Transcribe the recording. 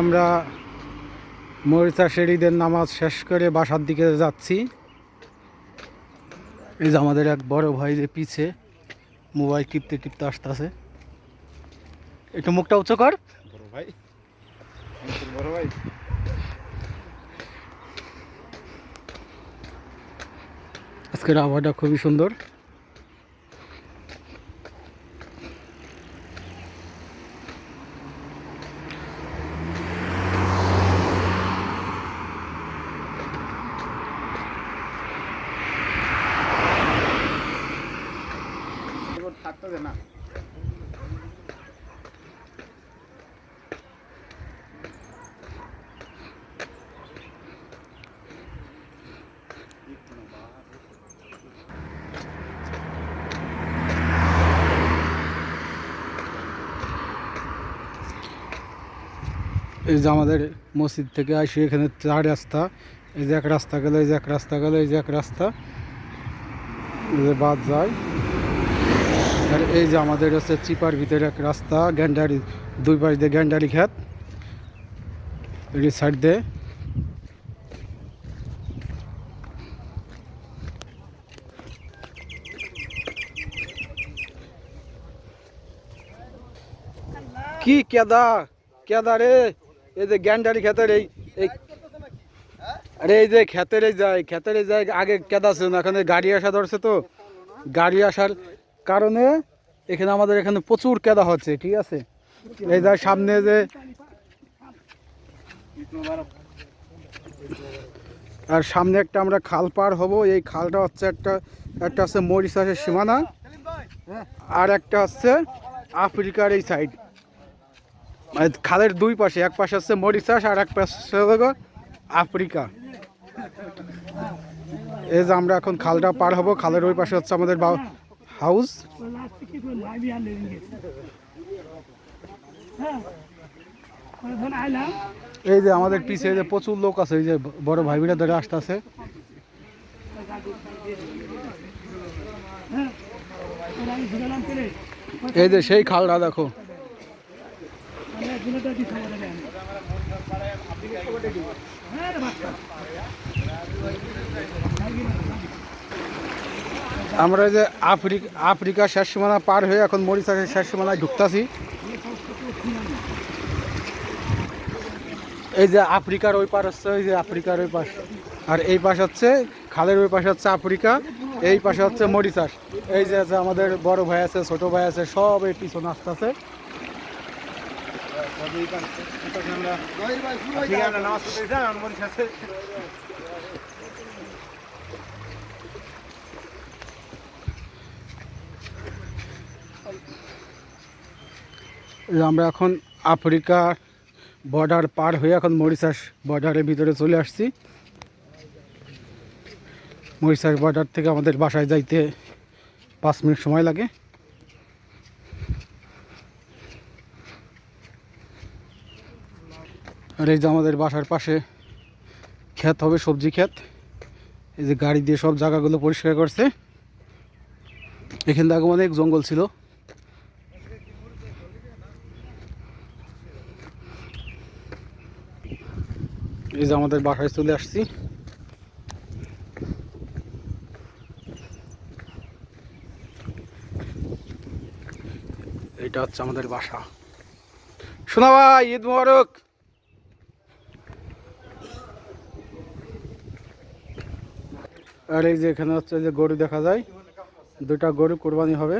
আমরা মরিচা শেরিদের নামাজ শেষ করে বাসার দিকে যাচ্ছি। এই যে আমাদের এক বড় ভাই যে পিছে মোবাইল টিপতে টিপতে আসতেছে। একটু মুখটা উঁচু কর। বড় ভাই আজকের আবহাওয়াটা খুবই সুন্দর। থাকতে না এই যে আমাদের মসজিদ থেকে আসি, এখানে 4 রাস্তা। এই যে এক রাস্তা গেল, এই যে এক রাস্তা গেল, এই যে এক রাস্তা, এই যে বাদ যায়। আর এই যে আমাদের হচ্ছে চিপার ভিতরে এক রাস্তা, গ্যান্ডারি 2 পাশ দিয়ে গ্যান্ডারি খেত, এই সাইড দিয়ে। কি কেদা কেদা রে, এই যে গ্যান্ডারি খেতের এই আরে এই যে খেতের এই যায় আগে কেদা ছিল না, এখানে গাড়ি আসা ধরছে, তো গাড়ি আসার কারণে এখানে আমাদের এখানে প্রচুর কেদা হচ্ছে, ঠিক আছে। এই যে সামনে যে আর সামনে একটা আমরা খাল পার হব, এই খালটা হচ্ছে একটা হচ্ছে মরিশাসের সীমানা, আর একটা হচ্ছে আফ্রিকার এই সাইড। মানে খালের 2 পাশে, এক পাশে হচ্ছে মরিশাস আর এক পাশে হলো আফ্রিকা। এই যে আমরা এখন খালটা পার হব, খালের ওই পাশে হচ্ছে আমাদের হাউস। এই যে আমাদের পিছে যে প্রচুর লোক আছে, এই যে বড় ভাই বোনেরা ধরে আসতেছে। এই যে সেই খালটা দেখো। আমরা যে আফ্রিকা শেষ সীমানা পার হয়ে এখন মরিশাসের শেষ সীমানায় ঢুকতাছি। এই যে আফ্রিকার ওই পার হচ্ছে, ওই যে আফ্রিকার ওই পাশ, আর এই পাশ হচ্ছে খালের ওই পাশে হচ্ছে আফ্রিকা, এই পাশে হচ্ছে মরিশাস। এই যে আমাদের বড় ভাই আছে, ছোট ভাই আছে, সব এই পিছনে আসতেছে। আমরা এখন আফ্রিকা বর্ডার পার হয়ে এখন মরিশাস বর্ডারের ভিতরে চলে আসছি। মরিশাস বর্ডার থেকে আমাদের বাসায় যাইতে 5 মিনিট সময় লাগে। আর এই যে আমাদের বাসার পাশে ক্ষেত হবে, সবজি ক্ষেত। এই যে গাড়ি দিয়ে সব জায়গাগুলো পরিষ্কার করছে। এখান থেকে অনেক জঙ্গল ছিল। এই যে আমাদের বাসায় চলে আসছি। এটা হচ্ছে আমাদের বাসা। শোনা ভাই, ঈদ মোবারক। আর এই যে এখানে হচ্ছে যে গরু দেখা যায়, 2টা গরু কোরবানি হবে।